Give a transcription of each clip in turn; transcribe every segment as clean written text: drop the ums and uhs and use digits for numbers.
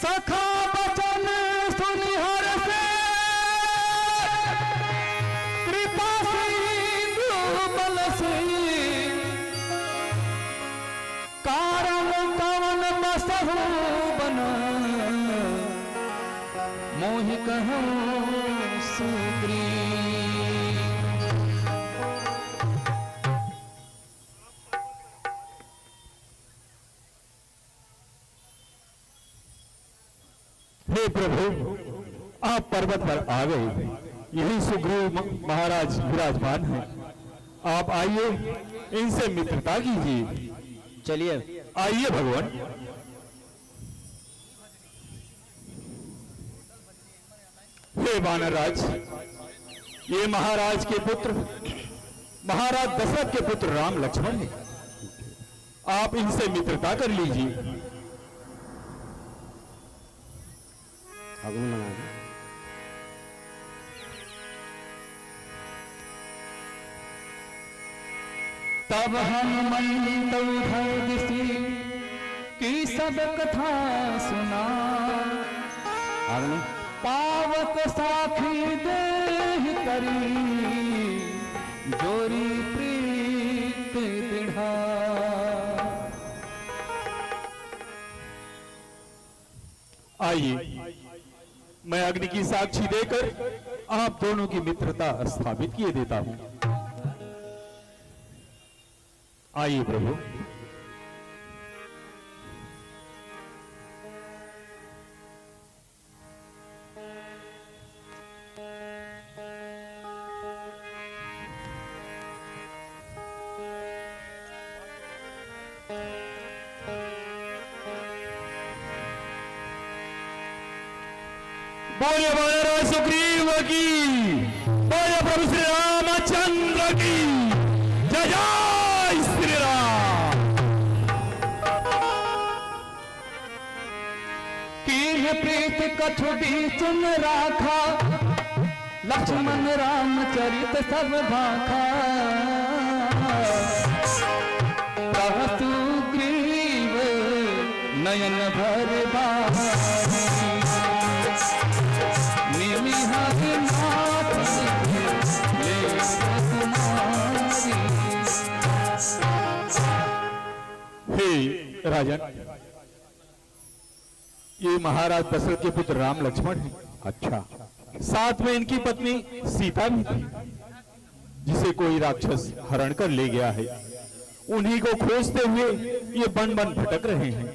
सखा बचन सुनि हर्षे कृपा सिंधु बलसी कारण कवन बसहु बन मोहि कहूँ सुग्रीव। हे प्रभु, आप पर्वत पर आ गए। यही सुग्रीव महाराज विराजमान हैं। आप आइए, इनसे मित्रता कीजिए। चलिए आइए भगवान। हे वानरराज, ये महाराज के पुत्र, महाराज दशरथ के पुत्र राम लक्ष्मण हैं। आप इनसे मित्रता कर लीजिए। तब हनुमंत दिसी की सब कथा सुना पावक साखी देहि करी जोरी प्रीत दृढ़ा। आइए, मैं अग्नि की साक्षी देकर आप दोनों की मित्रता स्थापित किए देता हूं। आइए प्रभु। बोलिए महाराज सुग्रीव की, बोलिए प्रभु श्री रामचंद्र की जय जय श्री राम। कीन्ह प्रीत कछु बीच न राखा लक्ष्मण राम चरित सब भाखा। सुग्रीव नयन भर राजन, ये महाराज दशरथ के पुत्र राम लक्ष्मण हैं। अच्छा, साथ में इनकी पत्नी सीता भी थी, जिसे कोई राक्षस हरण कर ले गया है। उन्हीं को खोजते हुए ये बन बन भटक रहे हैं।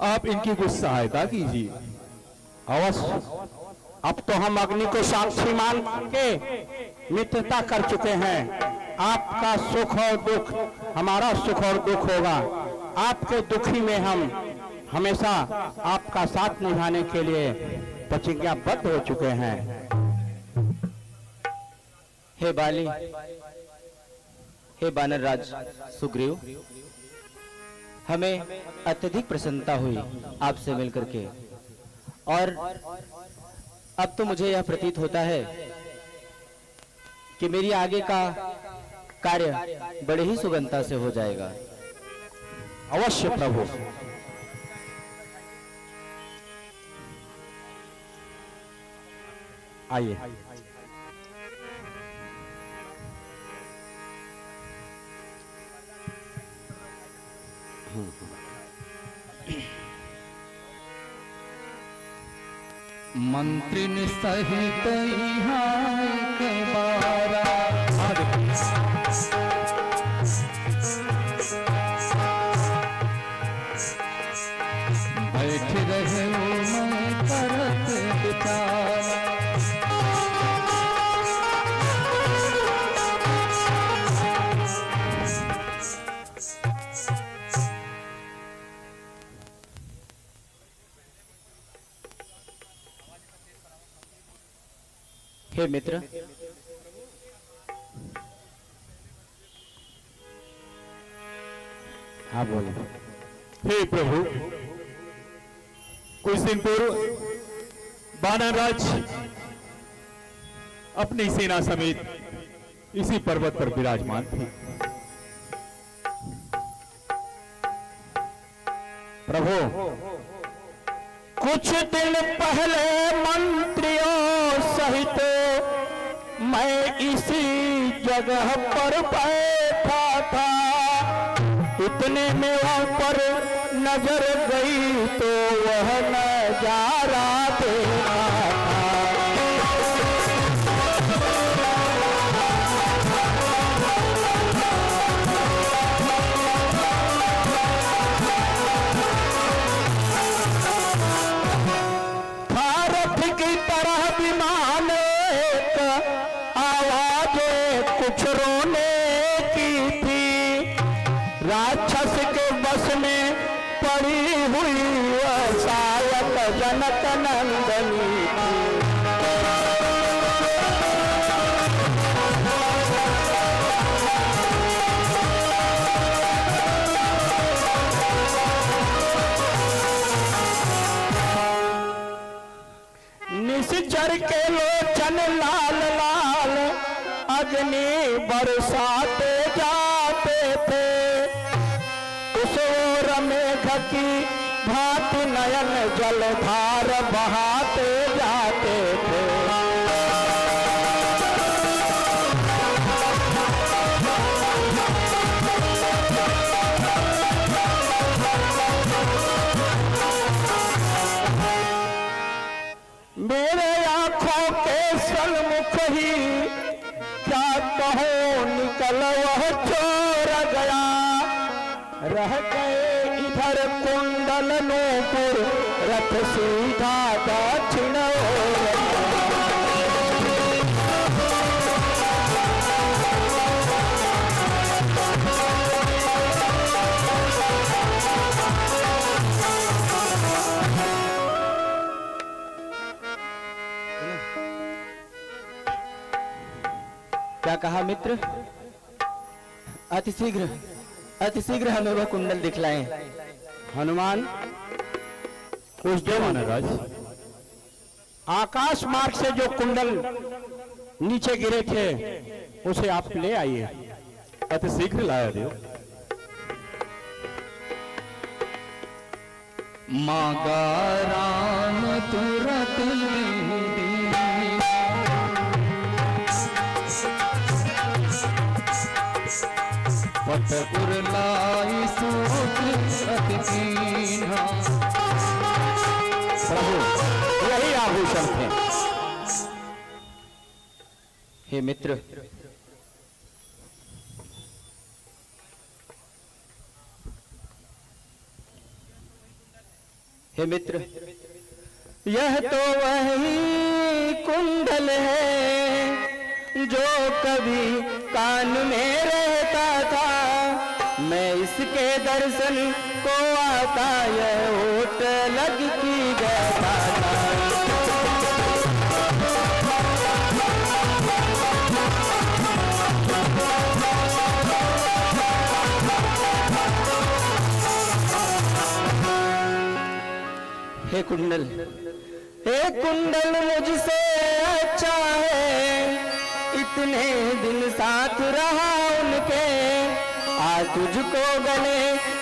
आप इनकी कुछ सहायता कीजिए। अवश्य। अब तो हम अग्नि को साक्षी मान के मित्रता कर चुके हैं। आपका सुख और दुख हमारा सुख और दुख होगा। आपके दुखी में हम हमेशा आपका साथ निभाने के लिए प्रतिज्ञाबद्ध हो चुके हैं। हे बाली, हे वानरराज सुग्रीव, हमें अत्यधिक प्रसन्नता हुई आपसे मिलकर के। और अब तो मुझे यह प्रतीत होता है कि मेरी आगे का कार्य बड़े ही सुगमता से हो जाएगा। अवश्य प्रभु। आइए। मंत्री सहित यहाँ के बारा बैठ रहे मैं करत विचार। हे मित्र, हाँ बोले। हे प्रभु, कुछ दिन पूर्व वानरराज अपनी सेना समेत इसी पर्वत पर विराजमान थे। प्रभु, कुछ दिन पहले मंत्रियों सहित मैं इसी जगह पर बैठा था। इतने में ऊपर नजर गई तो वह नजारा देखा था। भारत की तरह विमान एक आवाज कुछ रोने की थी। राक्षस के बस में पड़ी हुई वह शायद जनक नंदनी थी। निश्चर के लोचन लाल लाल अग्नि बरसाते जाते थे। उस ओर मेघ की भांति नयन जलधार बहाते जाते थे। मेरे आंखों के सन्मुख ही क्या कहो निकल वह चोर गया। रह गए इधर कुंडल नूपुर रथ सीधा दक्षिण ओर। क्या कहा मित्र? अति शीघ्र हमें वह कुंडल दिखलाएं। हनुमान उस दिन महाराज आकाश मार्ग से जो कुंडल नीचे गिरे थे उसे आप ले आइए। अति शीघ्र लाया देव। मांगा राम तुरत दी, पट उरलाई सोच अति कीन्हा। प्रभु यही आभूषण थे। हे मित्र, हे मित्र, यह तो वही कुंडल है जो कभी कान में रहता था। मैं इसके दर्शन को आता यह होठ लग की गया था। हे कुंडल मुझसे अच्छा है। इतने दिन साथ रहा उनके, आज तुझको गले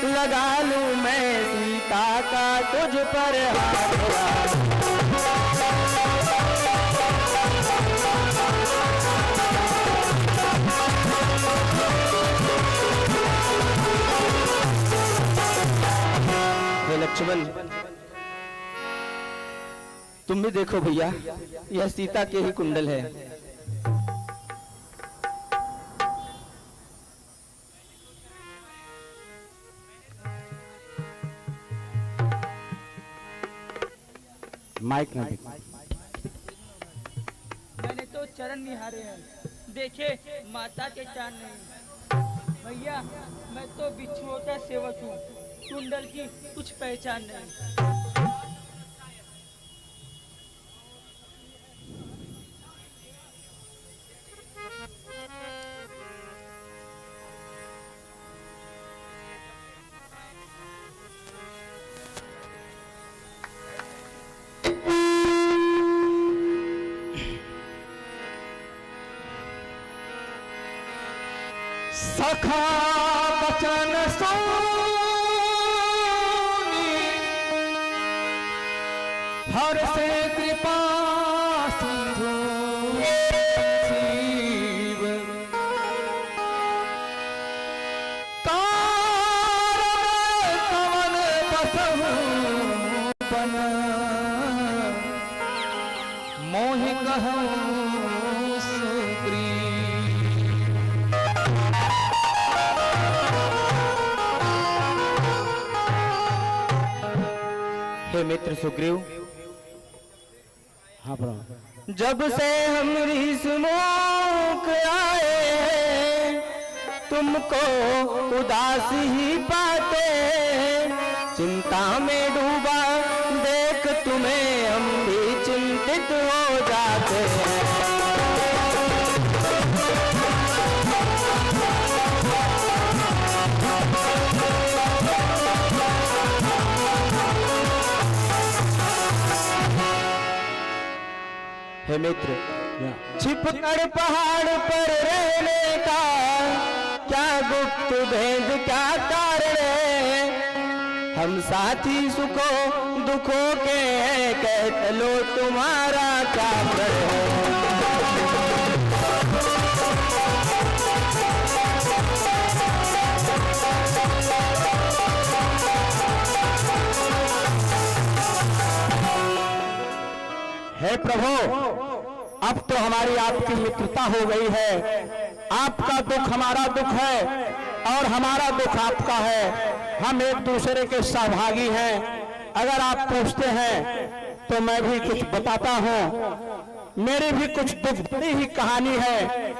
लगा लूं मैं सीता का तुझ पर हाथ। हे लक्ष्मण, तुम भी देखो भैया, यह सीता के ही कुंडल है। माइक ना देख। मैंने तो चरण निहारे हैं, देखे माता के चांद नहीं। भैया मैं तो बिच्छुओं का सेवक हूँ, कुंडल की कुछ पहचान नहीं। सखा बचन सोनी हर से कृपा सिंधु शिव कवन बसहु बन मोहि कहूँ सुग्रीव। हे मित्र सुग्रीव, हाँ प्रभु। जब से हम ऋषिमुख आए तुमको उदास ही पाते, चिंता में डूबा देख तुम्हें हम भी चिंतित हो जाते हैं। हे मित्र, छिपकर पहाड़ पर रहने का क्या गुप्त भेद क्या कारण है? हम साथी सुखों दुखों के हैं, कह लो तुम्हारा क्या कर है? हे प्रभु, अब तो हमारी आपकी मित्रता हो गई है। आपका दुख हमारा दुख है और हमारा दुख आपका है। हम एक दूसरे के सहभागी हैं। अगर आप पूछते हैं तो मैं भी कुछ बताता हूँ। मेरी भी कुछ दुख भरी ही कहानी है,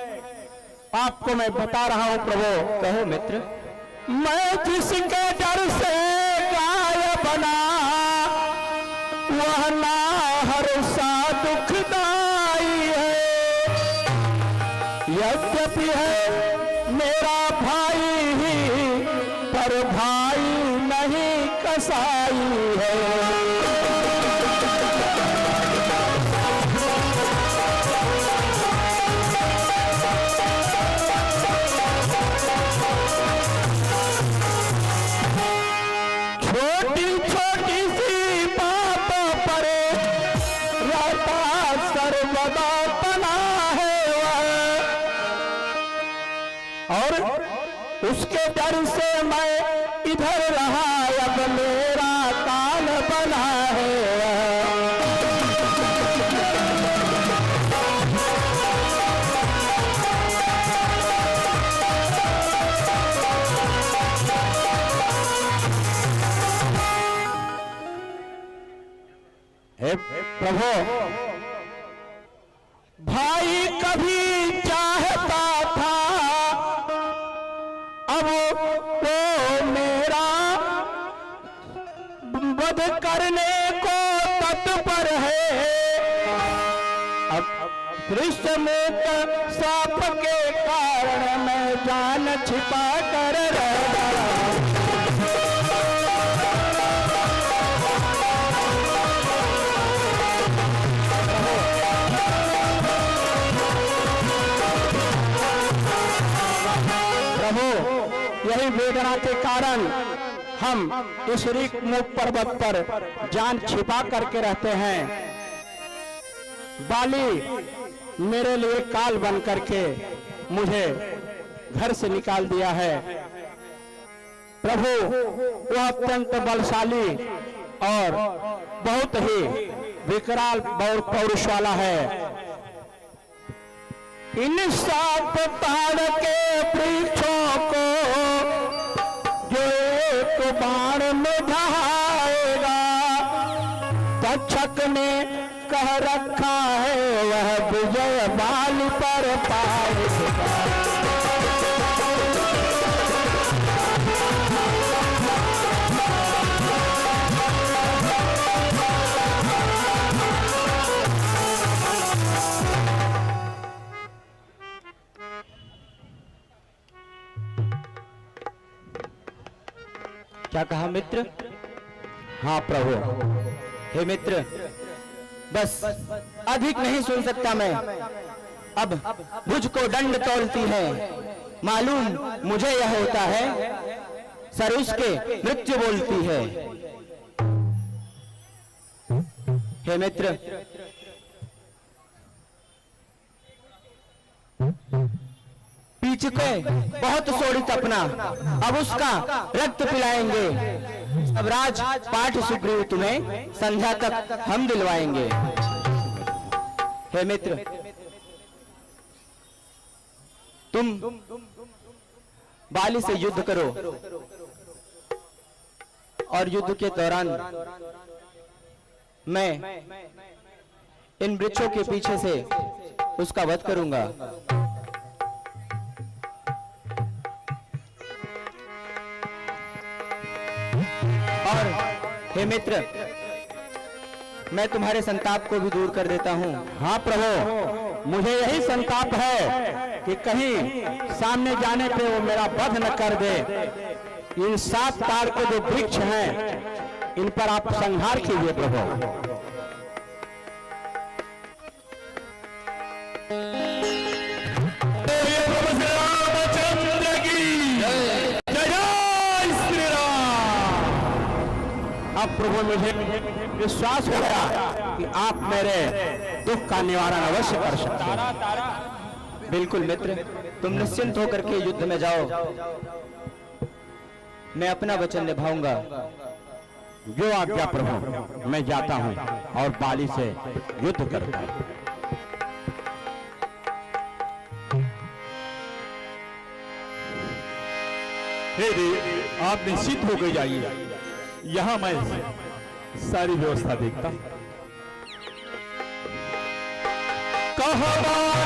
आपको मैं बता रहा हूँ प्रभु। कहो मित्र। मैं जिसके डर से गाय बना वह ना हर सा दुखदाई है। यद्यपि है मेरा भाई ही, पर भाई नहीं कसाई है। छोटी छोटी सी बातों पर रहता सर्वदा तना है वह, और उसके डर से मैं इधर रहा, अब मेरा काल बना है वह। हे प्रभु, भाई कभी चाहता था, अब वो मेरा वध करने को तत्पर है। अब कृष्णमुख साप के कारण मैं जान छिपा कर रहा। प्रभु, यही वेदना के कारण हम इस ऋषिमुख पर्वत पर जान छिपा करके रहते हैं। बाली मेरे लिए काल बन करके मुझे घर से निकाल दिया है। प्रभु, वह अत्यंत बलशाली और बहुत ही विकराल पौरुष वाला है। इन सात ताड़ के वृक्षों को जो एक बाण में ढहाएगा, तक्षक ने कह रखा है वह विजय बाल पर पाएगा। क्या कहा मित्र? हाँ प्रभु। हे मित्र, बस अधिक नहीं सुन सकता मैं। अब मुझको दंड तौलती है। मालूम मुझे यह होता है, सरुष के मृत्यु बोलती है। हे मित्र, पी चुके बहुत शोणित अपना, अब उसका रक्त पिलाएंगे। अब राज पाठ सुग्रीव तुम्हें संध्या तक हम दिलवाएंगे। हे मित्र, तुम बाली से युद्ध करो और युद्ध के दौरान मैं इन वृक्षों के पीछे से उसका वध करूंगा। और हे मित्र, मैं तुम्हारे संताप को भी दूर कर देता हूं। हाँ प्रभु, मुझे यही संताप है कि कहीं सामने जाने पे वो मेरा वध न कर दे। इन 7 तार के जो वृक्ष हैं, इन पर आप संहार कीजिए प्रभु। अब प्रभु मुझे विश्वास हो गया कि आप मेरे दुख का निवारण अवश्य कर सकते हैं। बिल्कुल मित्र, तुम निश्चिंत होकर के युद्ध में जाओ, मैं अपना वचन निभाऊंगा। जो आज्ञा प्रभु, मैं जाता हूं और बाली से युद्ध करता हूं। हे देव, आप निश्चित होकर जाइए, यहां मैं सारी व्यवस्था देखता हूं। कहवा